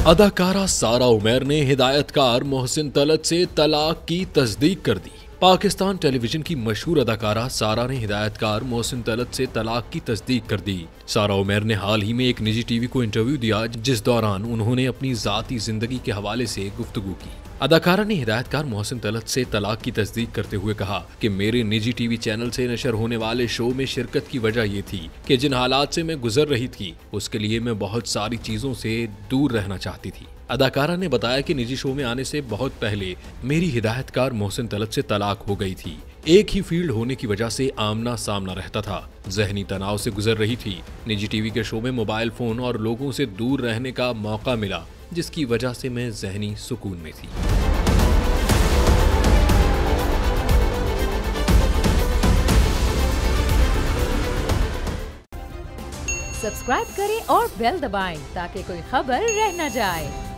अदाकारा सारा उमैर ने हिदायतकार मोहसिन तलत से तलाक की तस्दीक कर दी। पाकिस्तान टेलीविजन की मशहूर अदाकारा सारा ने हिदायतकार मोहसिन तलत से तलाक की तस्दीक कर दी। सारा उमैर ने हाल ही में एक निजी टीवी को इंटरव्यू दिया, जिस दौरान उन्होंने अपनी जाती जिंदगी के हवाले से गुफ्तगू की। अदाकारा ने हिदायतकार मोहसिन तलत से तलाक की तस्दीक करते हुए कहा कि मेरे निजी टीवी चैनल से नशर होने वाले शो में शिरकत की वजह ये थी कि जिन हालात से मैं गुजर रही थी उसके लिए मैं बहुत सारी चीजों से दूर रहना चाहती थी। अदाकारा ने बताया कि निजी शो में आने से बहुत पहले मेरी हिदायतकार मोहसिन तलत से तलाक हो गई थी। एक ही फील्ड होने की वजह से आमना सामना रहता था, जहनी तनाव से गुजर रही थी। निजी टीवी के शो में मोबाइल फोन और लोगों से दूर रहने का मौका मिला, जिसकी वजह से मैं जहनी सुकून में थी। सब्सक्राइब करें और बेल दबाएं ताकि कोई खबर रह न जाए।